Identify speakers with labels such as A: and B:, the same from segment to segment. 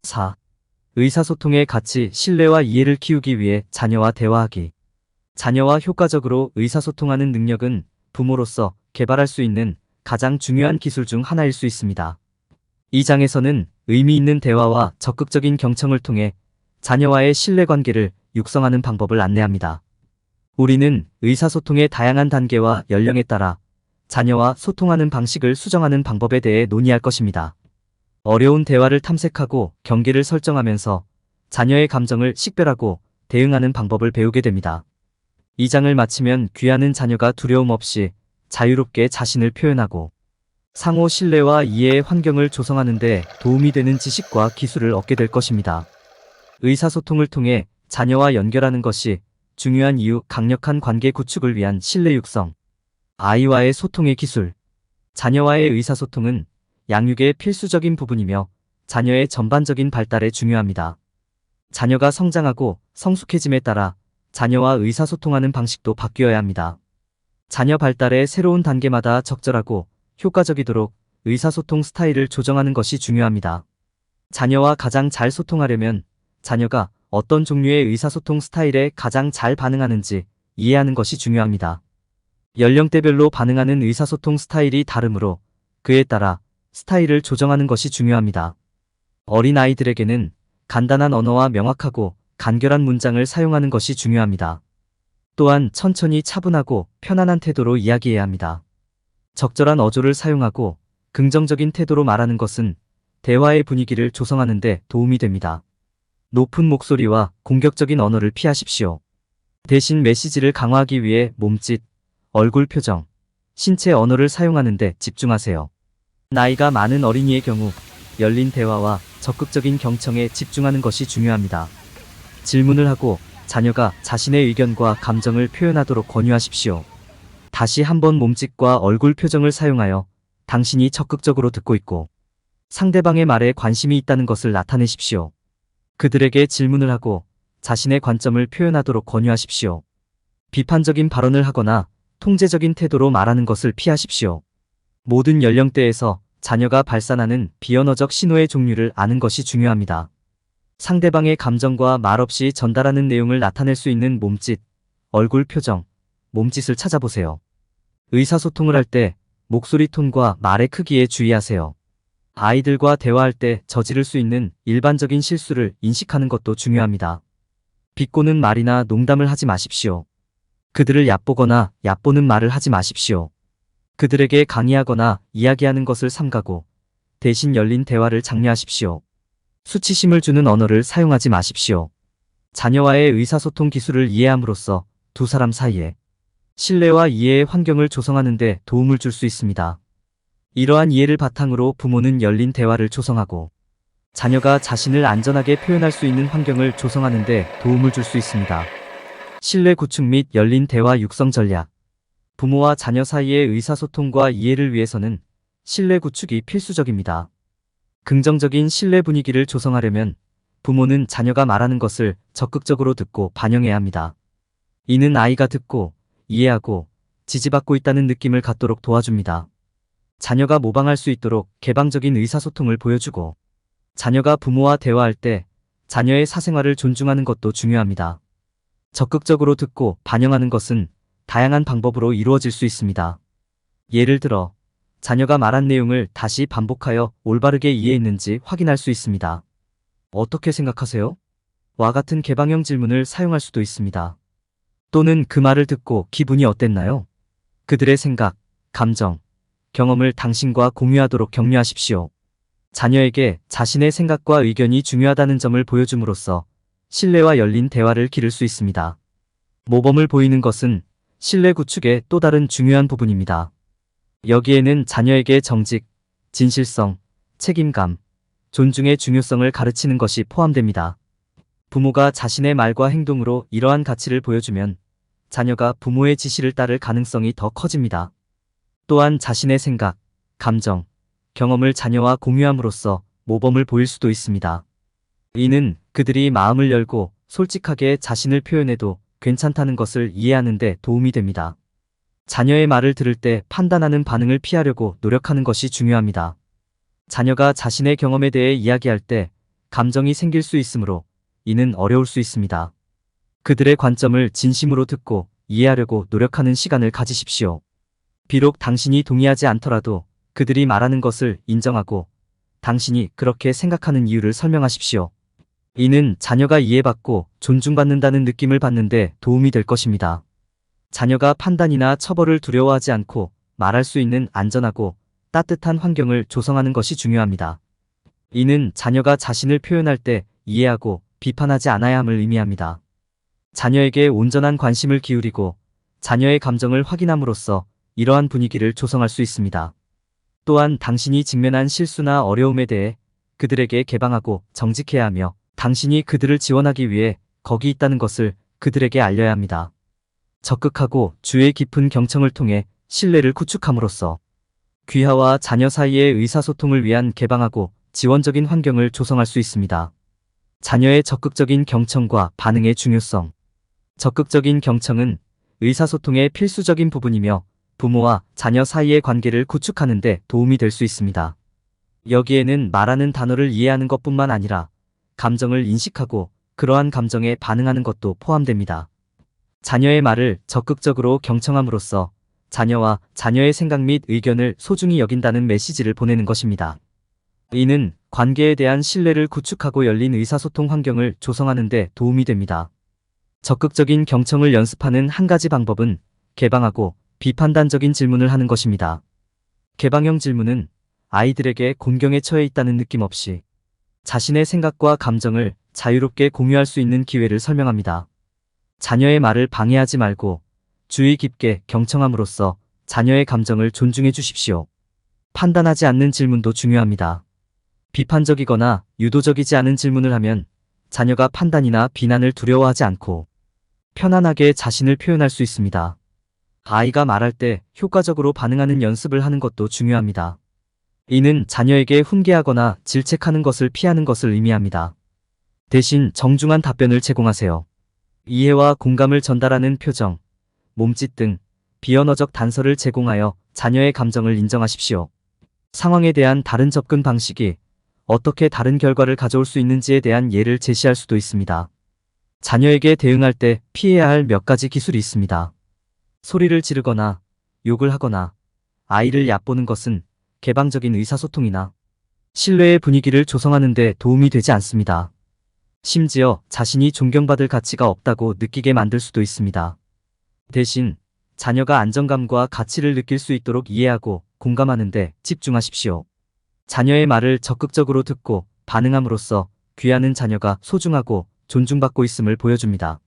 A: 4. 의사소통의 가치, 신뢰와 이해를 키우기 위해 자녀와 대화하기. 자녀와 효과적으로 의사소통하는 능력은 부모로서 개발할 수 있는 가장 중요한 기술 중 하나일 수 있습니다. 이 장에서는 의미 있는 대화와 적극적인 경청을 통해 자녀와의 신뢰관계를 육성하는 방법을 안내합니다. 우리는 의사소통의 다양한 단계와 연령에 따라 자녀와 소통하는 방식을 수정하는 방법에 대해 논의할 것입니다. 어려운 대화를 탐색하고 경계를 설정하면서 자녀의 감정을 식별하고 대응하는 방법을 배우게 됩니다. 이 장을 마치면 귀하는 자녀가 두려움 없이 자유롭게 자신을 표현하고 상호 신뢰와 이해의 환경을 조성하는 데 도움이 되는 지식과 기술을 얻게 될 것입니다. 의사소통을 통해 자녀와 연결하는 것이 중요한 이유, 강력한 관계 구축을 위한 신뢰 육성. 아이와의 소통의 기술. 자녀와의 의사소통은 양육의 필수적인 부분이며 자녀의 전반적인 발달에 중요합니다. 자녀가 성장하고 성숙해짐에 따라 자녀와 의사소통하는 방식도 바뀌어야 합니다. 자녀 발달의 새로운 단계마다 적절하고 효과적이도록 의사소통 스타일을 조정하는 것이 중요합니다. 자녀와 가장 잘 소통하려면 자녀가 어떤 종류의 의사소통 스타일에 가장 잘 반응하는지 이해하는 것이 중요합니다. 연령대별로 반응하는 의사소통 스타일이 다르므로 그에 따라 스타일을 조정하는 것이 중요합니다. 어린 아이들에게는 간단한 언어와 명확하고 간결한 문장을 사용하는 것이 중요합니다. 또한 천천히 차분하고 편안한 태도로 이야기해야 합니다. 적절한 어조를 사용하고 긍정적인 태도로 말하는 것은 대화의 분위기를 조성하는 데 도움이 됩니다. 높은 목소리와 공격적인 언어를 피하십시오. 대신 메시지를 강화하기 위해 몸짓, 얼굴 표정, 신체 언어를 사용하는 데 집중하세요. 나이가 많은 어린이의 경우 열린 대화와 적극적인 경청에 집중하는 것이 중요합니다. 질문을 하고 자녀가 자신의 의견과 감정을 표현하도록 권유하십시오. 다시 한번 몸짓과 얼굴 표정을 사용하여 당신이 적극적으로 듣고 있고 상대방의 말에 관심이 있다는 것을 나타내십시오. 그들에게 질문을 하고 자신의 관점을 표현하도록 권유하십시오. 비판적인 발언을 하거나 통제적인 태도로 말하는 것을 피하십시오. 모든 연령대에서 자녀가 발산하는 비언어적 신호의 종류를 아는 것이 중요합니다. 상대방의 감정과 말없이 전달하는 내용을 나타낼 수 있는 몸짓, 얼굴 표정, 몸짓을 찾아보세요. 의사소통을 할 때 목소리 톤과 말의 크기에 주의하세요. 아이들과 대화할 때 저지를 수 있는 일반적인 실수를 인식하는 것도 중요합니다. 비꼬는 말이나 농담을 하지 마십시오. 그들을 얕보거나 얕보는 말을 하지 마십시오. 그들에게 강의하거나 이야기하는 것을 삼가고 대신 열린 대화를 장려하십시오. 수치심을 주는 언어를 사용하지 마십시오. 자녀와의 의사소통 기술을 이해함으로써 두 사람 사이에 신뢰와 이해의 환경을 조성하는 데 도움을 줄 수 있습니다. 이러한 이해를 바탕으로 부모는 열린 대화를 조성하고 자녀가 자신을 안전하게 표현할 수 있는 환경을 조성하는 데 도움을 줄 수 있습니다. 신뢰 구축 및 열린 대화 육성 전략. 부모와 자녀 사이의 의사소통과 이해를 위해서는 신뢰 구축이 필수적입니다. 긍정적인 신뢰 분위기를 조성하려면 부모는 자녀가 말하는 것을 적극적으로 듣고 반영해야 합니다. 이는 아이가 듣고 이해하고 지지받고 있다는 느낌을 갖도록 도와줍니다. 자녀가 모방할 수 있도록 개방적인 의사소통을 보여주고 자녀가 부모와 대화할 때 자녀의 사생활을 존중하는 것도 중요합니다. 적극적으로 듣고 반영하는 것은 다양한 방법으로 이루어질 수 있습니다. 예를 들어 자녀가 말한 내용을 다시 반복하여 올바르게 이해했는지 확인할 수 있습니다. 어떻게 생각하세요? 와 같은 개방형 질문을 사용할 수도 있습니다. 또는 그 말을 듣고 기분이 어땠나요? 그들의 생각, 감정, 경험을 당신과 공유하도록 격려하십시오. 자녀에게 자신의 생각과 의견이 중요하다는 점을 보여줌으로써 신뢰와 열린 대화를 기를 수 있습니다. 모범을 보이는 것은 신뢰 구축의 또 다른 중요한 부분입니다. 여기에는 자녀에게 정직, 진실성, 책임감, 존중의 중요성을 가르치는 것이 포함됩니다. 부모가 자신의 말과 행동으로 이러한 가치를 보여주면 자녀가 부모의 지시를 따를 가능성이 더 커집니다. 또한 자신의 생각, 감정, 경험을 자녀와 공유함으로써 모범을 보일 수도 있습니다. 이는 그들이 마음을 열고 솔직하게 자신을 표현해도 괜찮다는 것을 이해하는 데 도움이 됩니다. 자녀의 말을 들을 때 판단하는 반응을 피하려고 노력하는 것이 중요합니다. 자녀가 자신의 경험에 대해 이야기할 때 감정이 생길 수 있으므로 이는 어려울 수 있습니다. 그들의 관점을 진심으로 듣고 이해하려고 노력하는 시간을 가지십시오. 비록 당신이 동의하지 않더라도 그들이 말하는 것을 인정하고 당신이 그렇게 생각하는 이유를 설명하십시오. 이는 자녀가 이해받고 존중받는다는 느낌을 받는데 도움이 될 것입니다. 자녀가 판단이나 처벌을 두려워하지 않고 말할 수 있는 안전하고 따뜻한 환경을 조성하는 것이 중요합니다. 이는 자녀가 자신을 표현할 때 이해하고 비판하지 않아야 함을 의미합니다. 자녀에게 온전한 관심을 기울이고 자녀의 감정을 확인함으로써 이러한 분위기를 조성할 수 있습니다. 또한 당신이 직면한 실수나 어려움에 대해 그들에게 개방하고 정직해야 하며 당신이 그들을 지원하기 위해 거기 있다는 것을 그들에게 알려야 합니다. 적극하고 주의 깊은 경청을 통해 신뢰를 구축함으로써 귀하와 자녀 사이의 의사소통을 위한 개방하고 지원적인 환경을 조성할 수 있습니다. 자녀의 적극적인 경청과 반응의 중요성. 적극적인 경청은 의사소통의 필수적인 부분이며 부모와 자녀 사이의 관계를 구축하는 데 도움이 될 수 있습니다. 여기에는 말하는 단어를 이해하는 것뿐만 아니라 감정을 인식하고 그러한 감정에 반응하는 것도 포함됩니다. 자녀의 말을 적극적으로 경청함으로써 자녀와 자녀의 생각 및 의견을 소중히 여긴다는 메시지를 보내는 것입니다. 이는 관계에 대한 신뢰를 구축하고 열린 의사소통 환경을 조성하는 데 도움이 됩니다. 적극적인 경청을 연습하는 한 가지 방법은 개방하고 비판단적인 질문을 하는 것입니다. 개방형 질문은 아이들에게 곤경에 처해 있다는 느낌 없이 자신의 생각과 감정을 자유롭게 공유할 수 있는 기회를 설명합니다. 자녀의 말을 방해하지 말고 주의 깊게 경청함으로써 자녀의 감정을 존중해 주십시오. 판단하지 않는 질문도 중요합니다. 비판적이거나 유도적이지 않은 질문을 하면 자녀가 판단이나 비난을 두려워하지 않고 편안하게 자신을 표현할 수 있습니다. 아이가 말할 때 효과적으로 반응하는 연습을 하는 것도 중요합니다. 이는 자녀에게 훈계하거나 질책하는 것을 피하는 것을 의미합니다. 대신 정중한 답변을 제공하세요. 이해와 공감을 전달하는 표정, 몸짓 등 비언어적 단서를 제공하여 자녀의 감정을 인정하십시오. 상황에 대한 다른 접근 방식이 어떻게 다른 결과를 가져올 수 있는지에 대한 예를 제시할 수도 있습니다. 자녀에게 대응할 때 피해야 할 몇 가지 기술이 있습니다. 소리를 지르거나 욕을 하거나 아이를 얕보는 것은 개방적인 의사소통이나 신뢰의 분위기를 조성하는 데 도움이 되지 않습니다. 심지어 자신이 존경받을 가치가 없다고 느끼게 만들 수도 있습니다. 대신 자녀가 안정감과 가치를 느낄 수 있도록 이해하고 공감하는 데 집중하십시오. 자녀의 말을 적극적으로 듣고 반응함으로써 귀하는 자녀가 소중하고 존중받고 있음을 보여줍니다.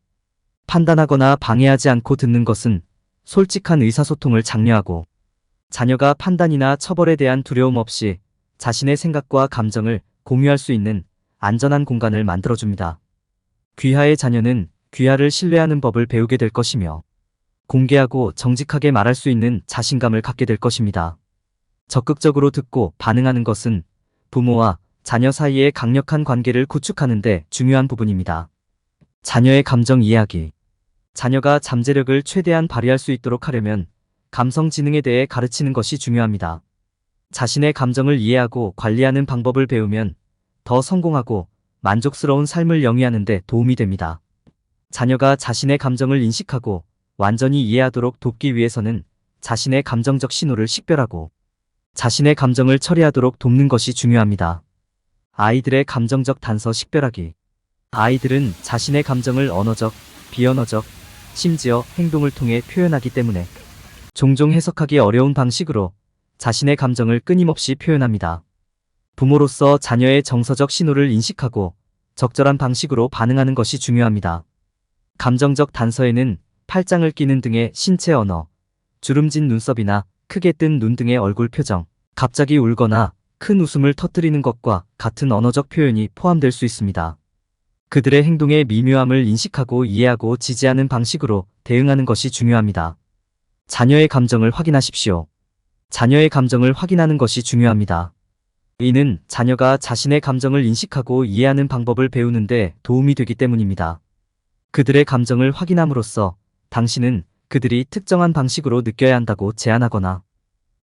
A: 판단하거나 방해하지 않고 듣는 것은 솔직한 의사소통을 장려하고 자녀가 판단이나 처벌에 대한 두려움 없이 자신의 생각과 감정을 공유할 수 있는 안전한 공간을 만들어줍니다. 귀하의 자녀는 귀하를 신뢰하는 법을 배우게 될 것이며 공개하고 정직하게 말할 수 있는 자신감을 갖게 될 것입니다. 적극적으로 듣고 반응하는 것은 부모와 자녀 사이의 강력한 관계를 구축하는 데 중요한 부분입니다. 자녀의 감정 이해하기. 자녀가 잠재력을 최대한 발휘할 수 있도록 하려면 감성 지능에 대해 가르치는 것이 중요합니다. 자신의 감정을 이해하고 관리하는 방법을 배우면 더 성공하고 만족스러운 삶을 영위하는 데 도움이 됩니다. 자녀가 자신의 감정을 인식하고 완전히 이해하도록 돕기 위해서는 자신의 감정적 신호를 식별하고 자신의 감정을 처리하도록 돕는 것이 중요합니다. 아이들의 감정적 단서 식별하기. 아이들은 자신의 감정을 언어적, 비언어적, 심지어 행동을 통해 표현하기 때문에 종종 해석하기 어려운 방식으로 자신의 감정을 끊임없이 표현합니다. 부모로서 자녀의 정서적 신호를 인식하고 적절한 방식으로 반응하는 것이 중요합니다. 감정적 단서에는 팔짱을 끼는 등의 신체 언어, 주름진 눈썹이나 크게 뜬 눈 등의 얼굴 표정, 갑자기 울거나 큰 웃음을 터뜨리는 것과 같은 언어적 표현이 포함될 수 있습니다. 그들의 행동의 미묘함을 인식하고 이해하고 지지하는 방식으로 대응하는 것이 중요합니다. 자녀의 감정을 확인하십시오. 자녀의 감정을 확인하는 것이 중요합니다. 이는 자녀가 자신의 감정을 인식하고 이해하는 방법을 배우는 데 도움이 되기 때문입니다. 그들의 감정을 확인함으로써 당신은 그들이 특정한 방식으로 느껴야 한다고 제안하거나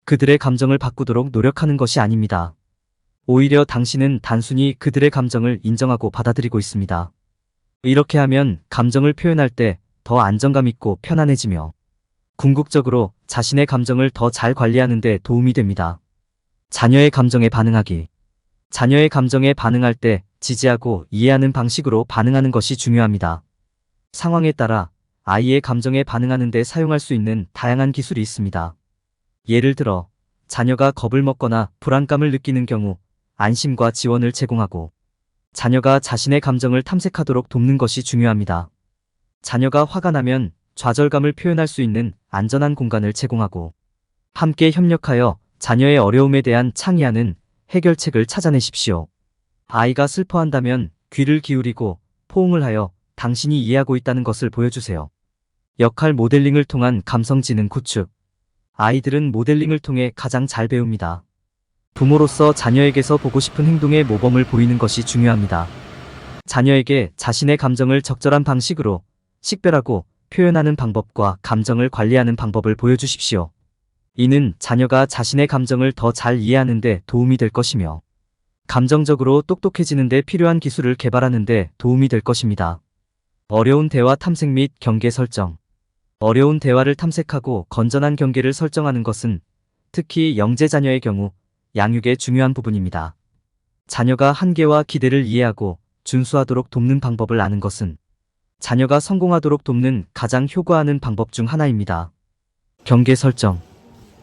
A: 그들의 감정을 바꾸도록 노력하는 것이 아닙니다. 오히려 당신은 단순히 그들의 감정을 인정하고 받아들이고 있습니다. 이렇게 하면 감정을 표현할 때 더 안정감 있고 편안해지며 궁극적으로 자신의 감정을 더 잘 관리하는 데 도움이 됩니다. 자녀의 감정에 반응하기. 자녀의 감정에 반응할 때 지지하고 이해하는 방식으로 반응하는 것이 중요합니다. 상황에 따라 아이의 감정에 반응하는 데 사용할 수 있는 다양한 기술이 있습니다. 예를 들어 자녀가 겁을 먹거나 불안감을 느끼는 경우 안심과 지원을 제공하고, 자녀가 자신의 감정을 탐색하도록 돕는 것이 중요합니다. 자녀가 화가 나면 좌절감을 표현할 수 있는 안전한 공간을 제공하고, 함께 협력하여 자녀의 어려움에 대한 창의하는 해결책을 찾아내십시오. 아이가 슬퍼한다면 귀를 기울이고 포옹을 하여 당신이 이해하고 있다는 것을 보여주세요. 역할 모델링을 통한 감성지능 구축. 아이들은 모델링을 통해 가장 잘 배웁니다. 부모로서 자녀에게서 보고 싶은 행동의 모범을 보이는 것이 중요합니다. 자녀에게 자신의 감정을 적절한 방식으로 식별하고 표현하는 방법과 감정을 관리하는 방법을 보여주십시오. 이는 자녀가 자신의 감정을 더 잘 이해하는 데 도움이 될 것이며, 감정적으로 똑똑해지는 데 필요한 기술을 개발하는 데 도움이 될 것입니다. 어려운 대화 탐색 및 경계 설정. 어려운 대화를 탐색하고 건전한 경계를 설정하는 것은 특히 영재 자녀의 경우 양육의 중요한 부분입니다. 자녀가 한계와 기대를 이해하고 준수하도록 돕는 방법을 아는 것은 자녀가 성공하도록 돕는 가장 효과하는 방법 중 하나입니다. 경계 설정.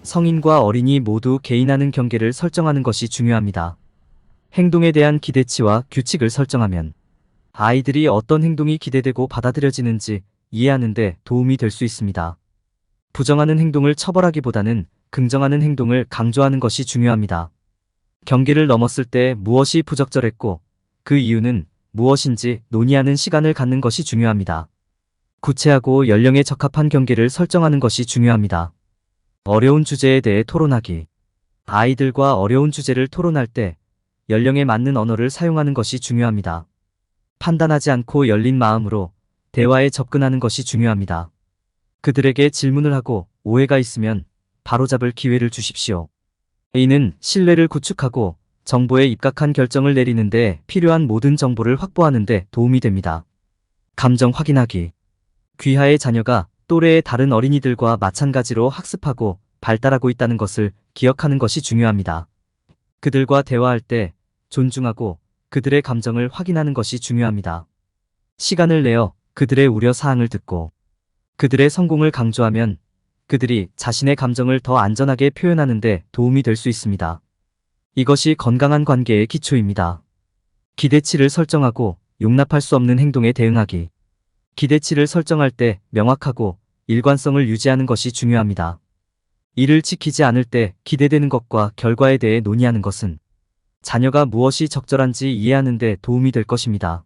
A: 성인과 어린이 모두 개인하는 경계를 설정하는 것이 중요합니다. 행동에 대한 기대치와 규칙을 설정하면 아이들이 어떤 행동이 기대되고 받아들여지는지 이해하는 데 도움이 될 수 있습니다. 부정하는 행동을 처벌하기보다는 긍정하는 행동을 강조하는 것이 중요합니다. 경계를 넘었을 때 무엇이 부적절했고 그 이유는 무엇인지 논의하는 시간을 갖는 것이 중요합니다. 구체하고 연령에 적합한 경계를 설정하는 것이 중요합니다. 어려운 주제에 대해 토론하기. 아이들과 어려운 주제를 토론할 때 연령에 맞는 언어를 사용하는 것이 중요합니다. 판단하지 않고 열린 마음으로 대화에 접근하는 것이 중요합니다. 그들에게 질문을 하고 오해가 있으면 바로잡을 기회를 주십시오. 이는 신뢰를 구축하고 정보에 입각한 결정을 내리는 데 필요한 모든 정보를 확보하는 데 도움이 됩니다. 감정 확인하기. 귀하의 자녀가 또래의 다른 어린이들과 마찬가지로 학습하고 발달하고 있다는 것을 기억하는 것이 중요합니다. 그들과 대화할 때 존중하고 그들의 감정을 확인하는 것이 중요합니다. 시간을 내어 그들의 우려 사항을 듣고 그들의 성공을 강조하면 그들이 자신의 감정을 더 안전하게 표현하는 데 도움이 될 수 있습니다. 이것이 건강한 관계의 기초입니다. 기대치를 설정하고 용납할 수 없는 행동에 대응하기. 기대치를 설정할 때 명확하고 일관성을 유지하는 것이 중요합니다. 이를 지키지 않을 때 기대되는 것과 결과에 대해 논의하는 것은 자녀가 무엇이 적절한지 이해하는 데 도움이 될 것입니다.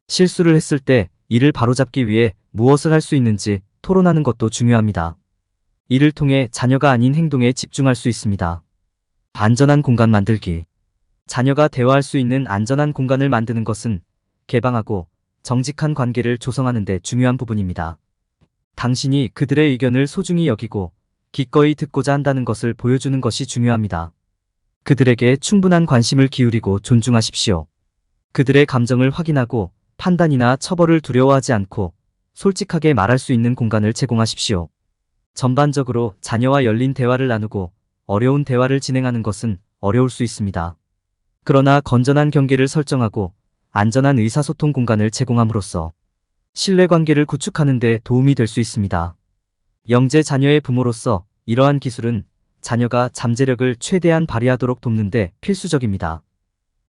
A: 실수를 했을 때 이를 바로잡기 위해 무엇을 할 수 있는지 토론하는 것도 중요합니다. 이를 통해 자녀가 아닌 행동에 집중할 수 있습니다. 안전한 공간 만들기. 자녀가 대화할 수 있는 안전한 공간을 만드는 것은 개방하고 정직한 관계를 조성하는 데 중요한 부분입니다. 당신이 그들의 의견을 소중히 여기고 기꺼이 듣고자 한다는 것을 보여주는 것이 중요합니다. 그들에게 충분한 관심을 기울이고 존중하십시오. 그들의 감정을 확인하고 판단이나 처벌을 두려워하지 않고 솔직하게 말할 수 있는 공간을 제공하십시오. 전반적으로 자녀와 열린 대화를 나누고 어려운 대화를 진행하는 것은 어려울 수 있습니다. 그러나 건전한 경계를 설정하고 안전한 의사소통 공간을 제공함으로써 신뢰관계를 구축하는 데 도움이 될 수 있습니다. 영재 자녀의 부모로서 이러한 기술은 자녀가 잠재력을 최대한 발휘하도록 돕는 데 필수적입니다.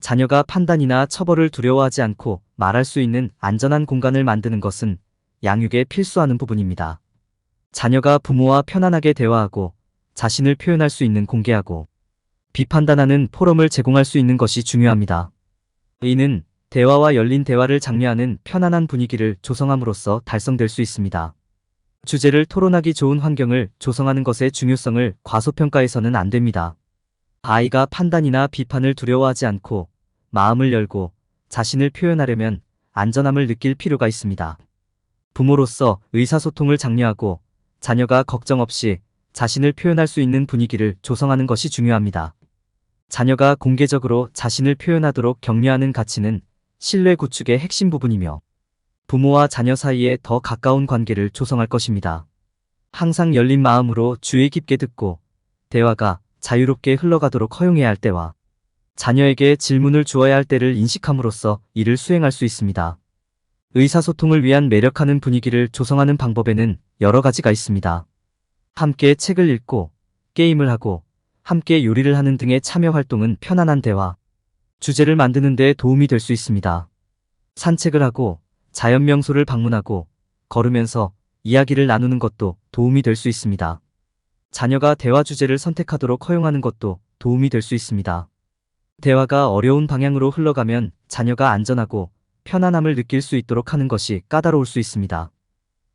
A: 자녀가 판단이나 처벌을 두려워하지 않고 말할 수 있는 안전한 공간을 만드는 것은 양육에 필수하는 부분입니다. 자녀가 부모와 편안하게 대화하고 자신을 표현할 수 있는 공개하고 비판단하는 포럼을 제공할 수 있는 것이 중요합니다. 이는 대화와 열린 대화를 장려하는 편안한 분위기를 조성함으로써 달성될 수 있습니다. 주제를 토론하기 좋은 환경을 조성하는 것의 중요성을 과소평가해서는 안 됩니다. 아이가 판단이나 비판을 두려워하지 않고 마음을 열고 자신을 표현하려면 안전함을 느낄 필요가 있습니다. 부모로서 의사소통을 장려하고 자녀가 걱정 없이 자신을 표현할 수 있는 분위기를 조성하는 것이 중요합니다. 자녀가 공개적으로 자신을 표현하도록 격려하는 가치는 신뢰 구축의 핵심 부분이며 부모와 자녀 사이에 더 가까운 관계를 조성할 것입니다. 항상 열린 마음으로 주의 깊게 듣고 대화가 자유롭게 흘러가도록 허용해야 할 때와 자녀에게 질문을 주어야 할 때를 인식함으로써 이를 수행할 수 있습니다. 의사소통을 위한 매력하는 분위기를 조성하는 방법에는 여러 가지가 있습니다. 함께 책을 읽고 게임을 하고 함께 요리를 하는 등의 참여 활동은 편안한 대화, 주제를 만드는 데 도움이 될 수 있습니다. 산책을 하고 자연 명소를 방문하고 걸으면서 이야기를 나누는 것도 도움이 될 수 있습니다. 자녀가 대화 주제를 선택하도록 허용하는 것도 도움이 될 수 있습니다. 대화가 어려운 방향으로 흘러가면 자녀가 안전하고 편안함을 느낄 수 있도록 하는 것이 까다로울 수 있습니다.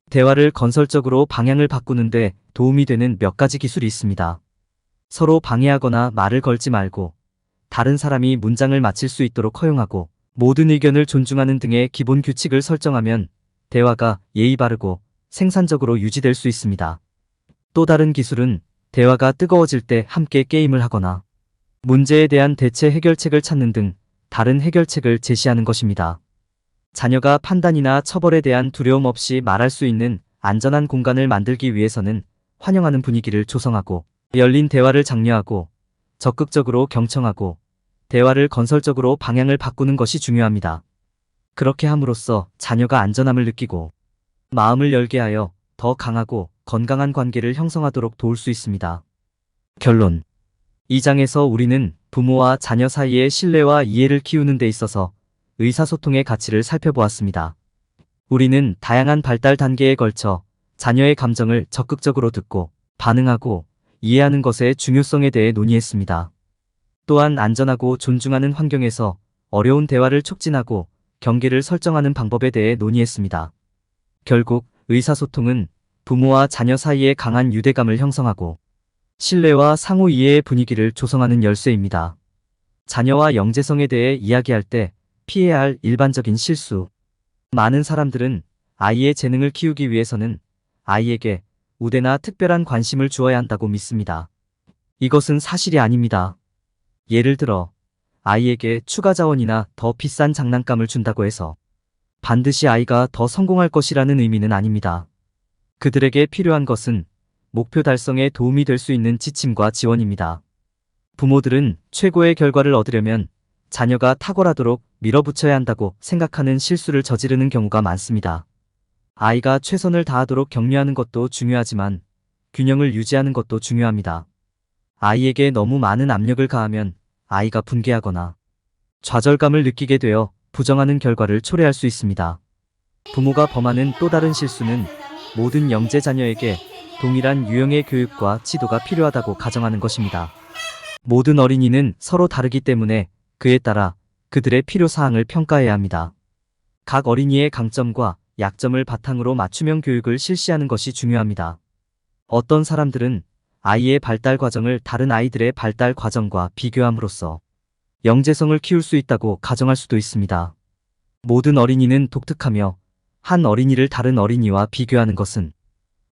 A: 대화를 건설적으로 방향을 바꾸는데 도움이 되는 몇 가지 기술이 있습니다. 서로 방해하거나 말을 걸지 말고 다른 사람이 문장을 마칠 수 있도록 허용하고 모든 의견을 존중하는 등의 기본 규칙을 설정하면 대화가 예의 바르고 생산적으로 유지될 수 있습니다. 또 다른 기술은 대화가 뜨거워질 때 함께 게임을 하거나 문제에 대한 대체 해결책을 찾는 등 다른 해결책을 제시하는 것입니다. 자녀가 판단이나 처벌에 대한 두려움 없이 말할 수 있는 안전한 공간을 만들기 위해서는 환영하는 분위기를 조성하고 열린 대화를 장려하고 적극적으로 경청하고 대화를 건설적으로 방향을 바꾸는 것이 중요합니다. 그렇게 함으로써 자녀가 안전함을 느끼고 마음을 열게 하여 더 강하고 건강한 관계를 형성하도록 도울 수 있습니다. 결론. 이 장에서 우리는 부모와 자녀 사이의 신뢰와 이해를 키우는 데 있어서 의사소통의 가치를 살펴보았습니다. 우리는 다양한 발달 단계에 걸쳐 자녀의 감정을 적극적으로 듣고 반응하고 이해하는 것의 중요성에 대해 논의했습니다. 또한 안전하고 존중하는 환경에서 어려운 대화를 촉진하고 경계를 설정하는 방법에 대해 논의했습니다. 결국 의사소통은 부모와 자녀 사이에 강한 유대감을 형성하고 신뢰와 상호 이해의 분위기를 조성하는 열쇠입니다. 자녀와 영재성에 대해 이야기할 때 피해야 할 일반적인 실수. 많은 사람들은 아이의 재능을 키우기 위해서는 아이에게 우대나 특별한 관심을 주어야 한다고 믿습니다. 이것은 사실이 아닙니다. 예를 들어 아이에게 추가 자원이나 더 비싼 장난감을 준다고 해서 반드시 아이가 더 성공할 것이라는 의미는 아닙니다. 그들에게 필요한 것은 목표 달성에 도움이 될 수 있는 지침과 지원입니다. 부모들은 최고의 결과를 얻으려면 자녀가 탁월하도록 밀어붙여야 한다고 생각하는 실수를 저지르는 경우가 많습니다. 아이가 최선을 다하도록 격려하는 것도 중요하지만 균형을 유지하는 것도 중요합니다. 아이에게 너무 많은 압력을 가하면 아이가 분개하거나 좌절감을 느끼게 되어 부정하는 결과를 초래할 수 있습니다. 부모가 범하는 또 다른 실수는 모든 영재 자녀에게 동일한 유형의 교육과 지도가 필요하다고 가정하는 것입니다. 모든 어린이는 서로 다르기 때문에 그에 따라 그들의 필요사항을 평가해야 합니다. 각 어린이의 강점과 약점을 바탕으로 맞춤형 교육을 실시하는 것이 중요합니다. 어떤 사람들은 아이의 발달 과정을 다른 아이들의 발달 과정과 비교함으로써 영재성을 키울 수 있다고 가정할 수도 있습니다. 모든 어린이는 독특하며 한 어린이를 다른 어린이와 비교하는 것은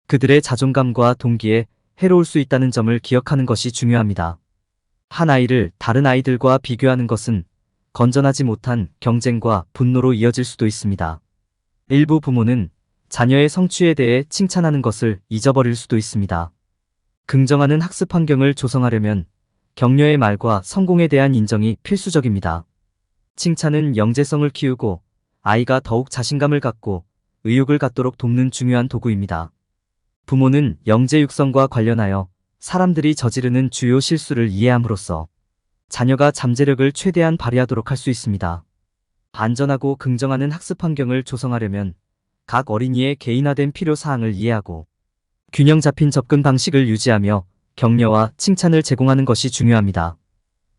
A: 그들의 자존감과 동기에 해로울 수 있다는 점을 기억하는 것이 중요합니다. 한 아이를 다른 아이들과 비교하는 것은 건전하지 못한 경쟁과 분노로 이어질 수도 있습니다. 일부 부모는 자녀의 성취에 대해 칭찬하는 것을 잊어버릴 수도 있습니다. 긍정하는 학습 환경을 조성하려면 격려의 말과 성공에 대한 인정이 필수적입니다. 칭찬은 영재성을 키우고 아이가 더욱 자신감을 갖고 의욕을 갖도록 돕는 중요한 도구입니다. 부모는 영재 육성과 관련하여 사람들이 저지르는 주요 실수를 이해함으로써 자녀가 잠재력을 최대한 발휘하도록 할 수 있습니다. 안전하고 긍정하는 학습 환경을 조성하려면 각 어린이의 개인화된 필요사항을 이해하고 균형 잡힌 접근 방식을 유지하며 격려와 칭찬을 제공하는 것이 중요합니다.